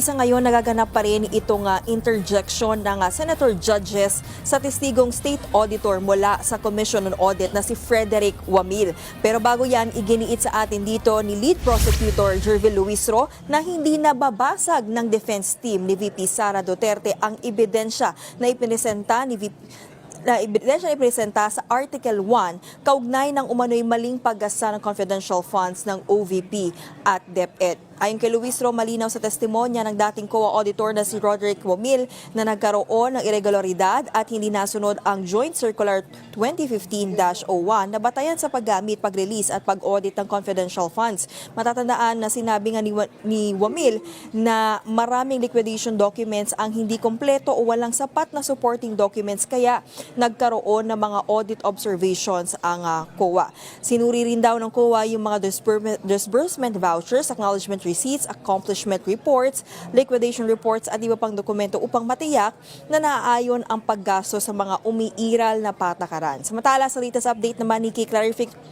Sa ngayon, nagaganap pa rin itong interjection ng senator judges sa testigong state auditor mula sa Commission on Audit na si Frederick Wamil. Pero bago yan, iginiit sa atin dito ni Lead Prosecutor Jervil Luisro na hindi nababasag ng defense team ni VP Sara Duterte ang ebidensya na ipinesenta sa Article 1 kaugnay ng umano'y maling paggasa ng confidential funds ng OVP at DepEd. Ayon kay Luisro, malinaw sa testimonya ng dating COA auditor na si Roderick Wamil na nagkaroon ng irregularidad at hindi nasunod ang Joint Circular 2015-01 na batayan sa paggamit, pag-release at pag-audit ng confidential funds. Matatandaan na sinabi nga ni Wamil na maraming liquidation documents ang hindi kompleto o walang sapat na supporting documents kaya nagkaroon ng mga audit observations ang COA. Sinuri rin daw ng COA yung mga disbursement vouchers, acknowledgement receipts, accomplishment reports, liquidation reports at iba pang dokumento upang matiyak na naaayon ang paggasto sa mga umiiral na patakaran. Samantala, sa latest update naman ni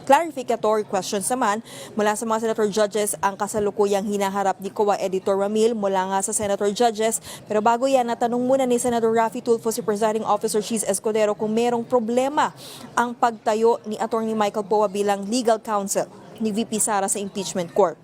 clarificatory questions naman mula sa mga senator judges ang kasalukuyang hinaharap ni COA Editor Ramil mula nga sa senator judges. Pero bago yan, natanong muna ni Senator Raffy Tulfo si Presiding Officer Cheese Escudero kung merong problema ang pagtayo ni Attorney Michael Poa bilang legal counsel ni VP Sara sa impeachment court.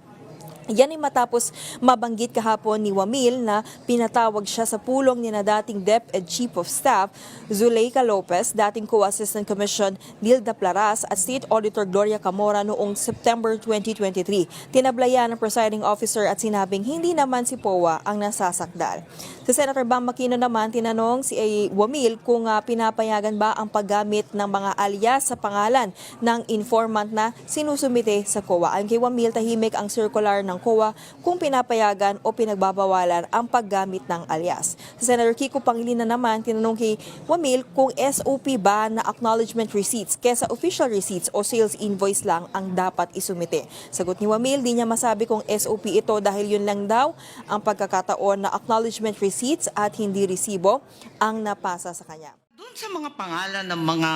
Yan ay matapos mabanggit kahapon ni Wamil na pinatawag siya sa pulong ni na dating DepEd Chief of Staff Zuleika Lopez, dating Co-Assistant Commission Nilda Plaras at State Auditor Gloria Camora noong September 2023. Tinablayan ng presiding officer at sinabing hindi naman si Poa ang nasasakdal. Si Senator Bam Aquino naman tinanong si Wamil kung pinapayagan ba ang paggamit ng mga alias sa pangalan ng informant na sinusumite sa COA. Ayon kay Wamil, tahimik ang circular ng COA kung pinapayagan o pinagbabawalan ang paggamit ng alias. Si Senator Kiko Pangilinan naman tinanong kay Wamil kung SOP ba na acknowledgement receipts kesa official receipts o sales invoice lang ang dapat isumite. Sagot ni Wamil, di niya masabi kung SOP ito dahil yun lang daw ang pagkakataon na acknowledgement receipts at hindi resibo ang napasa sa kanya. Doon sa mga pangalan ng mga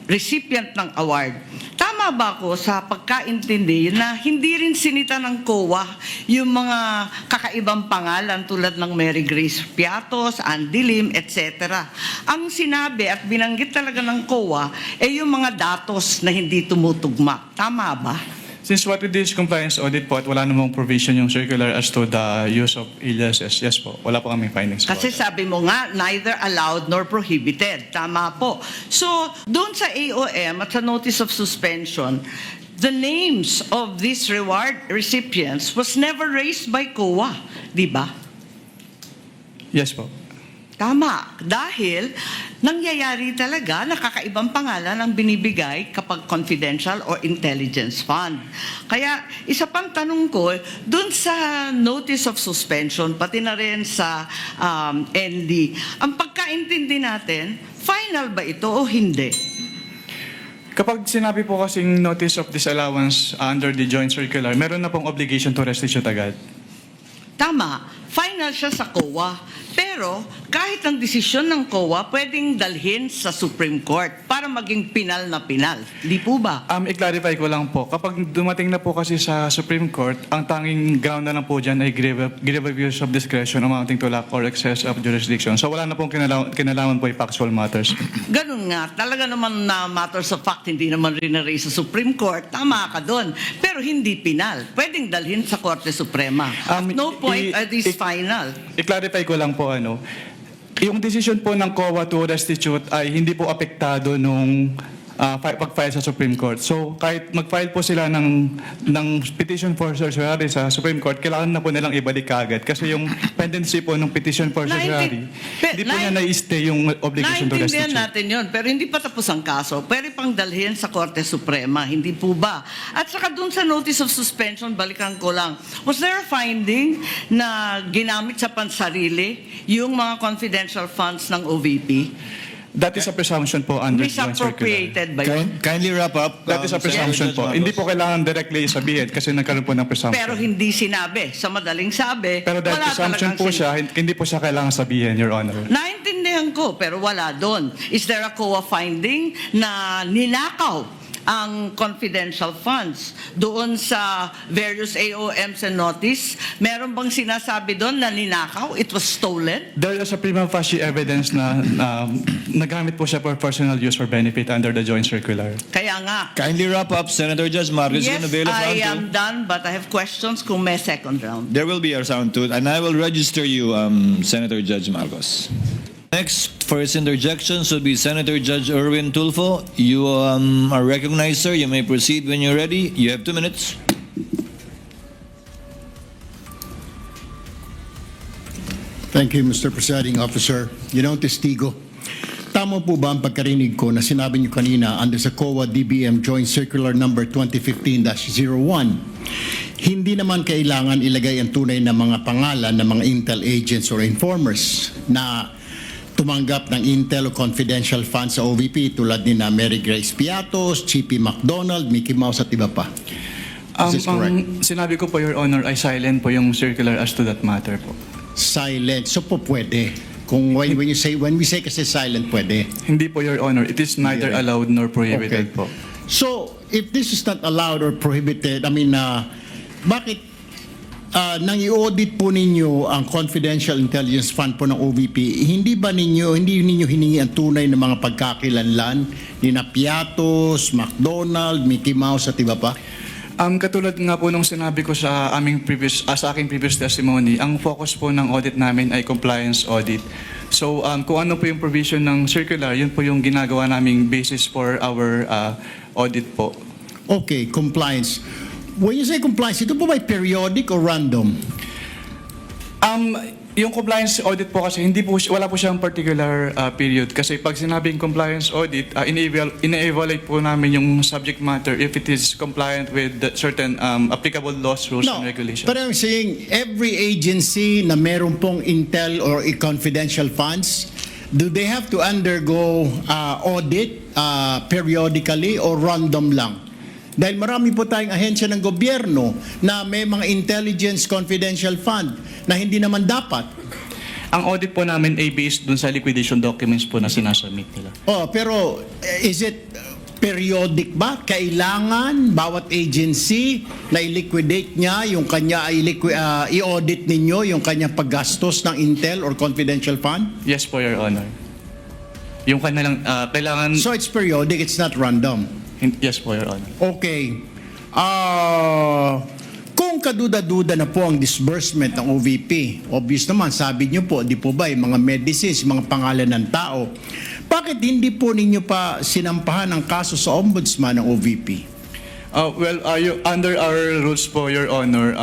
recipient ng award, tama ba ako sa pagkaintindi na hindi rin sinita ng COA yung mga kakaibang pangalan tulad ng Mary Grace Piatos, Andy Lim, etc. Ang sinabi at binanggit talaga ng COA ay yung mga datos na hindi tumutugma. Tama ba? Since what we did is compliance audit po at wala namang provision yung circular as to the use of aliases, yes po, wala po kaming findings. Kasi sabi mo nga, neither allowed nor prohibited. Tama po. So, doon sa AOM at sa notice of suspension, the names of these reward recipients was never raised by COA, di ba? Yes po. Tama. Dahil nangyayari talaga na kakaibang pangalan ang binibigay kapag confidential or intelligence fund. Kaya isa pang tanong ko, dun sa notice of suspension, pati na rin sa ND, ang pagkaintindi natin, final ba ito o hindi? Kapag sinabi po kasing notice of disallowance under the joint circular, meron na pong obligation to restitute agad. Tama. Final siya sa COA. Pero kahit ang desisyon ng COA, pwedeng dalhin sa Supreme Court para maging pinal na pinal. Di po ba? I-clarify ko lang po, kapag dumating na po kasi sa Supreme Court, ang tanging ground na lang po dyan ay grave abuse of discretion amounting to lack or excess of jurisdiction. So wala na pong kinalaman po yung factual matters. Ganun nga. Talaga naman na matters of fact, hindi naman rin na-raise sa Supreme Court. Tama ka doon. Pero hindi pinal. Pwedeng dalhin sa Korte Suprema. At no point are these final. I-clarify ko lang po, yung decision po ng COA to restitute ay hindi po apektado nung pag-file sa Supreme Court. So kahit mag-file po sila ng petition for certiorari sa Supreme Court, kailangan na po nilang ibalik kaagad. Kasi yung pendency po ng petition for certiorari, hindi po niya na-stay yung obligation to restitute. Naintindihan natin yun, pero hindi pa tapos ang kaso. Pwede pang dalhin sa Korte Suprema, hindi po ba? At saka dun sa notice of suspension, balikan ko lang, was there a finding na ginamit sa pansarili yung mga confidential funds ng OVP? That is a presumption po under joint circular. Misappropriated ba yun? Kindly wrap up. That is a presumption po. Hindi po kailangan directly sabihin kasi nagkaroon po ng presumption. Pero hindi sinabi. Sa madaling sabi, Pero dahil wala presumption talagang po siya, hindi po siya kailangan sabihin, Your Honor. Naintindihan ko, pero wala doon. Is there a COA finding na ninakaw ang confidential funds. Doon sa various AOMs and notice, meron bang sinasabi doon na ninakaw? It was stolen? There is a prima facie evidence na nagamit po siya for personal use or benefit under the joint circular. Kaya nga. Kindly wrap up, Senator Judge Marcos. Yes, You're gonna avail of I round am two. done, but I have questions kung may second round. There will be a round two, and I will register you, Senator Judge Marcos. Next, for his interjections, will be Senator Judge Erwin Tulfo. You are recognized, sir. You may proceed when you're ready. You have 2 minutes. Thank you, Mr. Presiding Officer. Testigo, tama po ba ang pagkarinig ko na sinabi niyo kanina under sa COA DBM Joint Circular Number 2015-01, hindi naman kailangan ilagay ang tunay na mga pangalan ng mga intel agents or informers na tumanggap ng intel o confidential funds sa OVP tulad ni na Mary Grace Piatos, Chippy McDonald, Mickey Mouse at iba pa. Is this correct? Ang sinabi ko po, Your Honor, ay silent po yung circular as to that matter po. Silent. So po pwede. Kung when we say kasi silent, pwede. Hindi po, Your Honor. It is neither Hindi. allowed nor prohibited Okay. po. So, if this is not allowed or prohibited, bakit nang i-audit po ninyo ang confidential intelligence fund po ng OVP, hindi ninyo hiningi ang tunay na mga pagkakilanlan ni na Piatos, McDonald, Mickey Mouse at iba pa? Katulad nga po nung sinabi ko sa sa aking previous testimony, ang focus po ng audit namin ay compliance audit. So kung ano po yung provision ng circular, yun po yung ginagawa naming basis for our audit po. Okay, compliance. When you say compliance, ito po ba periodic or random? Yung compliance audit po kasi wala po siyang particular period kasi pag sinabing compliance audit, ina-evaluate po namin yung subject matter if it is compliant with the certain applicable laws, rules, and regulations. But I'm saying every agency na meron pong intel or confidential funds, do they have to undergo audit periodically or random lang? Dahil marami po tayong ahensya ng gobyerno na may mga intelligence confidential fund na hindi naman dapat. Ang audit po namin ay based dun sa liquidation documents po na sinasubmit nila. Pero is it periodic ba? Kailangan bawat agency na i-liquidate niya yung kanya i-audit ninyo yung kanya paggastos ng intel or confidential fund? Yes po, Your Honor. Yung kanilang kailangan... So it's periodic, it's not random. Yes po, Your Honor. Okay. Kung kaduda-duda na po ang disbursement ng OVP, obvious naman, sabi niyo po, di po ba, yung mga medicines, mga pangalan ng tao, bakit hindi po ninyo pa sinampahan ang kaso sa ombudsman ng OVP? Under our rules po, Your Honor,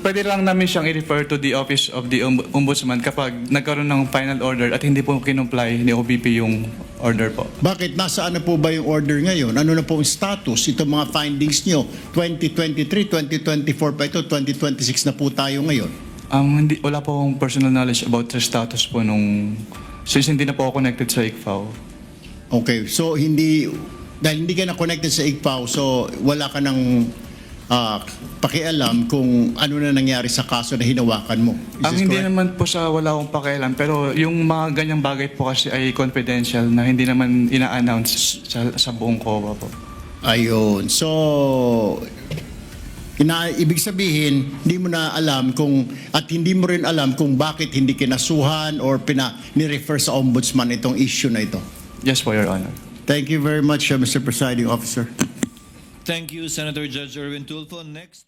pwede lang namin siyang i-refer to the Office of the Ombudsman kapag nagkaroon ng final order at hindi po kinumply ni OVP yung order po. Bakit? Nasaan na po ba yung order ngayon? Ano na po ang status? Itong mga findings nyo, 2023, 2024 pa ito, 2026 na po tayo ngayon. Wala po akong personal knowledge about the status po since hindi na po ako connected sa ICFAO. Okay, so dahil hindi ka na connected sa ICFAO, so wala ka ng pakialam kung ano na nangyari sa kaso na hinawakan mo. Is this Hindi correct? naman po sa wala akong pakialam, pero yung mga ganyang bagay po kasi ay confidential na hindi naman ina-announce sa buong COA po. Ayun. So, ibig sabihin, hindi mo na alam at hindi mo rin alam kung bakit hindi kinasuhan or ni-refer sa ombudsman itong issue na ito. Yes po, Your Honor. Thank you very much, Mr. Presiding Officer. Thank you, Senator Judge Erwin Tulfo. Next.